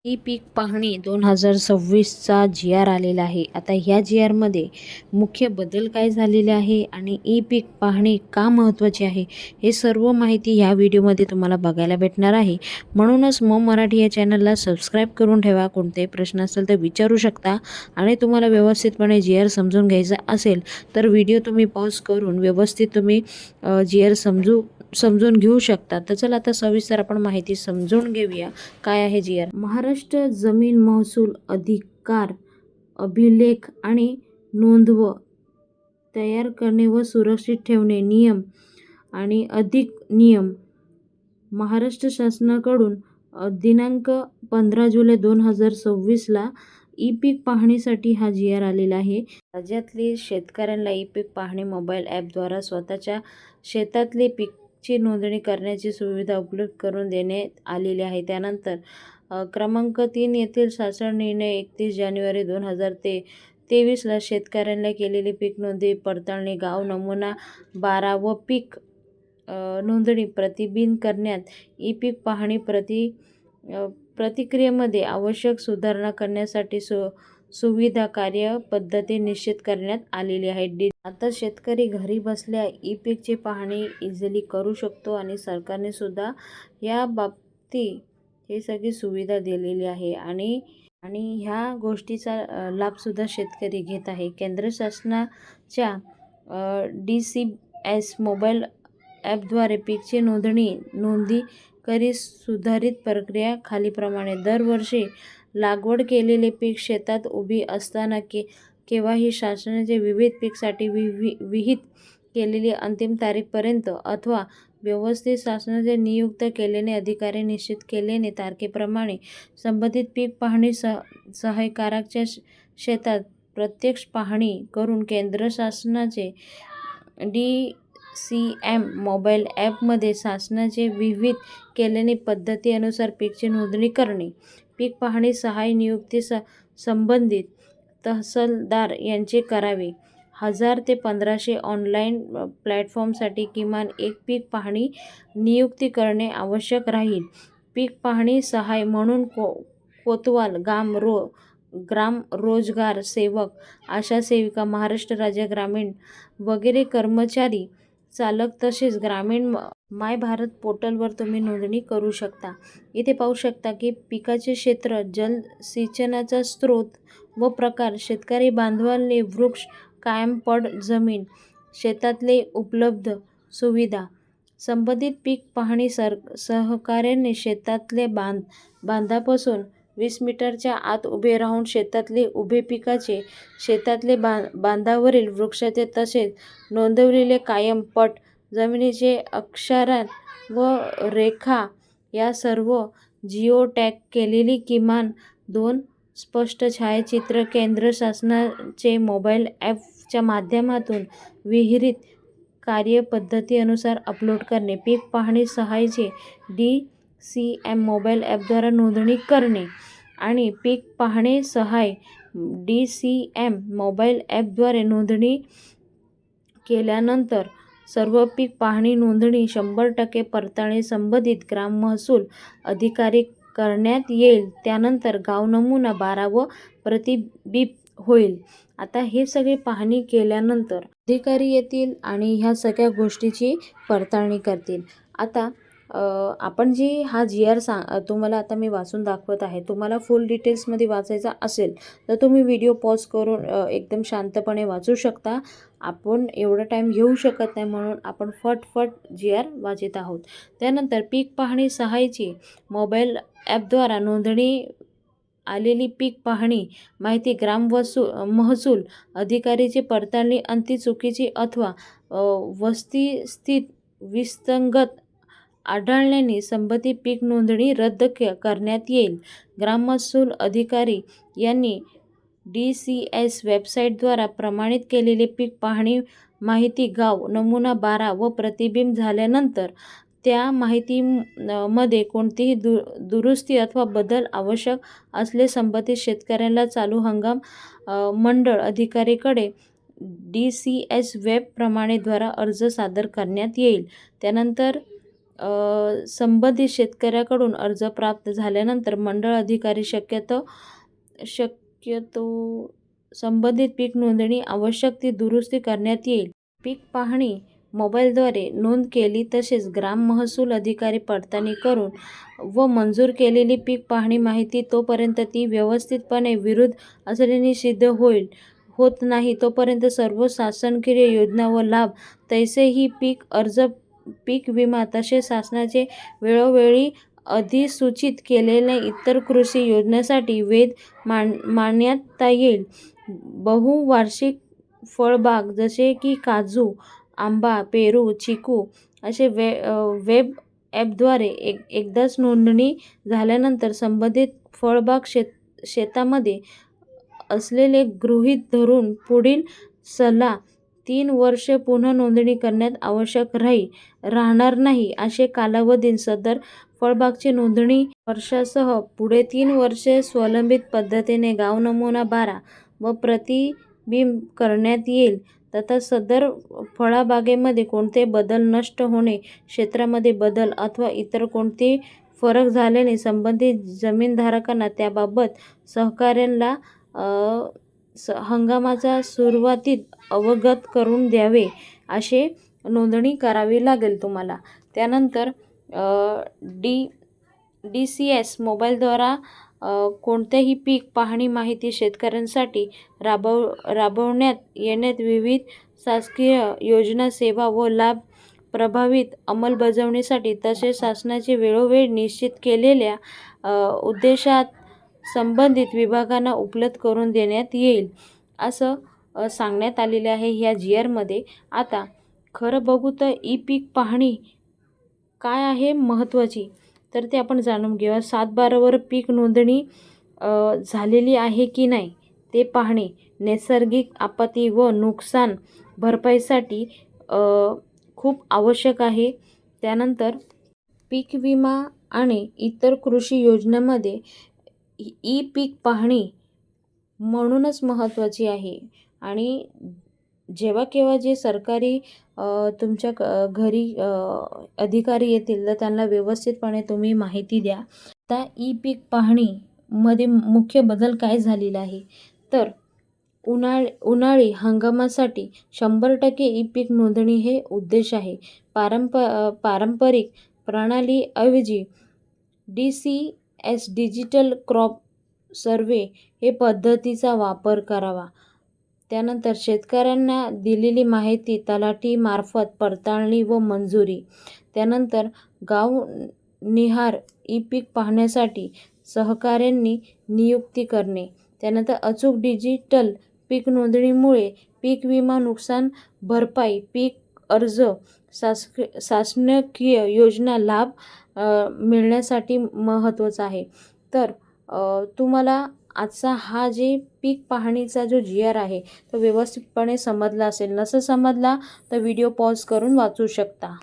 E पीक पाहणी 2026चा जी R आलेला आहे. आता ह्या जी आरमध्ये मुख्य बदल काय झालेले आहे आणि ई पीक पाहणी का महत्त्वाची आहे, हे सर्व माहिती ह्या व्हिडिओमध्ये तुम्हाला बघायला भेटणार आहे. म्हणूनच मराठी या चॅनलला सबस्क्राईब करून ठेवा. कोणतेही प्रश्न असेल तर विचारू शकता आणि तुम्हाला व्यवस्थितपणे जी आर समजून घ्यायचा असेल तर व्हिडिओ तुम्ही पॉज करून व्यवस्थित तुम्ही जी आर समजून घेऊ शकता. तर चला आता सविस्तर आपण माहिती समजून घेऊया. काय आहे जी आर? महाराष्ट्र जमीन महसूल अधिकार अभिलेख आणि नोंदव तयार करणे व सुरक्षित ठेवणे नियम आणि अधिक नियम महाराष्ट्र शासनाकडून दिनांक 15 जुलै 2026ला ई पीक पाहणीसाठी हा जी आर आलेला आहे. राज्यातले शेतकऱ्यांना ई पीक पाहणी मोबाईल ॲपद्वारा स्वतःच्या शेतातले पीकची नोंदणी करण्याची सुविधा उपलब्ध करून देण्यात आलेली आहे. त्यानंतर क्रमांक 3 येथील शासन निर्णय 31 जानेवारी 2023ला शेतकऱ्यांना केलेली पीक नोंदणी पडताळणी गाव नमुना 12 व पीक नोंदणी प्रतिबिंब करण्यात ई पीक पाहणी प्रतिक्रियेमध्ये आवश्यक सुधारणा करण्यासाठी सुविधा कार्यपद्धती निश्चित करण्यात आलेली आहे. आता शेतकरी घरी बसल्या ई पीकची पाहणी इझिली करू शकतो आणि सरकारने सुद्धा या बाबतीत हे सगळी सुविधा दिलेली आहे आणि ह्या गोष्टीचा लाभसुद्धा शेतकरी घेत आहे. केंद्र शासनाच्या DCS मोबाईल ॲपद्वारे पीकची नोंदी करी सुधारित प्रक्रिया खालीलप्रमाणे. दरवर्षी लागवड केलेले पीक शेतात उभी असताना केव्हाही शासनाचे विविध पीकसाठी विहित केलेली अंतिम तारीखपर्यंत अथवा व्यवस्थित शासनाचे नियुक्त केलेले अधिकारी निश्चित केलेल्या तारखेप्रमाणे संबंधित पीक पाहणी सहाय्यकाच्या शेतात प्रत्यक्ष पाहणी करून केंद्र शासनाचे DCM मोबाईल ॲपमध्ये शासनाचे विहित केलेल्या पद्धतीनुसार पीकची नोंदणी करणे. पीक पाहणी सहाय्य नियुक्ती संबंधित तहसीलदार यांचे करावे. 1000 ते 1500 ऑनलाईन प्लॅटफॉर्मसाठी किमान एक पीक पाहणी नियुक्ती करणे आवश्यक राहील. पीक पाहणी सहाय्य म्हणून कोतवाल, ग्राम रोजगार सेवक, आशा सेविका, महाराष्ट्र राज्य ग्रामीण वगैरे कर्मचारी, चालक तसेच ग्रामीण माय भारत पोर्टलवर तुम्ही नोंदणी करू शकता. इथे पाहू शकता की पिकाचे क्षेत्र, जलसिंचनाचा स्रोत व प्रकार, शेतकरी बांधवांनी वृक्ष, कायम पड जमीन, शेतातले उपलब्ध सुविधा. संबंधित पीक पाहणी सहकार्याने शेतातले बांधापासून 20 मीटरच्या आत उभे राहून शेतातले उभे पिकाचे, शेतातले बांधावरील वृक्षाचे तसेच नोंदवलेले कायम पट जमिनीचे अक्षर व रेखा या सर्व जिओ टॅग केलेली किमान 2 स्पष्ट छायाचित्र केंद्र शासनाचे मोबाईल ॲपच्या माध्यमातून विहित कार्यपद्धतीनुसार अपलोड करणे. पीक पाहणी सहाय्याची DCM मोबाईल ॲपद्वारा नोंदणी करणे आणि पीक पाहणी सहाय्य DCM मोबाईल ॲपद्वारे नोंदणी केल्यानंतर सर्व पीक पाहणी नोंदणी 100% पडताळणी संबंधित ग्राम महसूल अधिकारी करण्यात येईल. त्यानंतर गाव नमुना 12 व प्रतिबिंब होईल. आता हे सगळे पाहणी केल्यानंतर अधिकारी येतील आणि ह्या सगळ्या गोष्टीची पडताळणी करतील. आता आपण जी हा जी आर तुम्हाला आता मी वाचून दाखवत आहे. तुम्हाला फुल डिटेल्समध्ये वाचायचा असेल तर तुम्ही व्हिडिओ पॉज करून एकदम शांतपणे वाचू शकता. आपण एवढा टाईम घेऊ शकत नाही म्हणून आपण फटफट जी आर वाचत आहोत. त्यानंतर पीक पाहणी सहाय्याची मोबाईल ॲपद्वारा नोंदणी आलेली पीक पाहणी माहिती महसूल अधिकारीची पडताळणी अंती चुकीची अथवा वस्तुस्थिती विसंगत आढळल्याने संबंधित पीक नोंदणी रद्द करण्यात येईल. ग्राम महसूल अधिकारी यांनी DCS वेबसाईटद्वारा प्रमाणित केलेली पीक पाहणी माहिती गाव नमुना 12 व प्रतिबिंब झाल्यानंतर त्या माहितीमध्ये कोणतीही दुरुस्ती अथवा बदल आवश्यक असल्यास संबंधित शेतकऱ्याला चालू हंगाम मंडळ अधिकाऱ्याकडे DCS वेब प्रणालीद्वारे अर्ज सादर करण्यात येईल. त्यानंतर संबंधित शेतकऱ्याकडून अर्ज प्राप्त झाल्यानंतर मंडळ अधिकारी शक्यतो संबंधित पीक नोंदणी आवश्यक ती दुरुस्ती करण्यात येईल. पीक पाहणी मोबाईलद्वारे नोंद केली तसेच ग्राम महसूल अधिकारी पडताळणी करून व मंजूर केलेली पीक पाहणी माहिती तोपर्यंत ती व्यवस्थितपणे विरुद्ध असल्याने सिद्ध होत नाही तोपर्यंत सर्व शासकीय योजना व लाभ तसेही पीक अर्ज, पीक विमा तसेच शासनाचे वेळोवेळी अधिसूचित केलेल्या इतर कृषी योजनांसाठी वैध मानता येईल. बहुवार्षिक फळबाग जसे की काजू, आंबा, पेरू, चिकू असे वेब ॲपद्वारे एकदाच नोंदणी झाल्यानंतर संबंधित फळबाग शेतामध्ये असलेले गृहीत धरून पुढील सलग 3 वर्षे पुन्हा नोंदणी करण्यात आवश्यक राहणार नाही. अशा कालावधीत सदर फळबागची नोंदणी वर्षासह पुढे 3 वर्षे स्वयंचलित पद्धतीने गाव नमुना 12 व प्रतिबिंब करण्यात येईल. तथा सदर फळबागेमध्ये कोणते बदल, नष्ट होणे, क्षेत्रामध्ये बदल अथवा इतर कोणतेही फरक झाल्याने संबंधित जमीनधारकांना त्याबाबत सहकार्याला हंगामाच्या सुरुवातीस अवगत करून द्यावे. अशी नोंदणी करावी लागेल तुम्हाला. त्यानंतर DCS मोबाईलद्वारा कोणत्याही पीक पाहणी माहिती शेतकऱ्यांसाठी राबवण्यात येणाऱ्या विविध शासकीय योजना, सेवा व लाभ प्रभावीत अंमलबजावणीसाठी तसेच शासनाने वेळोवेळी निश्चित केलेल्या उद्देशात संबंधित विभागांना उपलब्ध करून देण्यात येईल असं सांगण्यात आलेले आहे ह्या GR मध्ये. आता खरं बघू तर पीक पाहणी काय आहे महत्त्वाची तर ते आपण जाणून घेऊया. 7/12 वर पीक नोंदणी झालेली आहे की नाही ते पाहणे, नैसर्गिक आपत्ती व नुकसान भरपाईसाठी खूप आवश्यक आहे. त्यानंतर पीक विमा आणि इतर कृषी योजनांमध्ये पीक पाहणी म्हणूनच महत्त्वाची आहे. आणि जेव्हा केव्हा जे सरकारी तुमच्या घरी अधिकारी येतील तर त्यांना व्यवस्थितपणे तुम्ही माहिती द्या. आता पीक पाहणीमध्ये मुख्य बदल काय झालेला आहे तर उन्हाळी हंगामासाठी 100% पीक नोंदणी हे उद्देश आहे. पारंपरिक प्रणालीऐवजी DCS डिजिटल क्रॉप सर्व्हे हे पद्धतीचा वापर करावा. त्यानंतर शेतकऱ्यांना दिलेली माहिती तलाठी मार्फत पडताळणी व मंजुरी. त्यानंतर गावनिहाय पीक पाहण्यासाठी सहकाऱ्यांची नियुक्ती करणे. त्यानंतर अचूक डिजिटल पीक नोंदणीमुळे पीक विमा, नुकसान भरपाई, पीक अर्ज, शासकीय योजना लाभ मिळण्यासाठी महत्त्वाचा आहे. तर तुम्हाला आजचा हा जे पीक पाहणीचा जो GR आहे तो व्यवस्थितपणे समजला असेल. नसेल समजला तर व्हिडिओ पॉज करून वाचू शकता.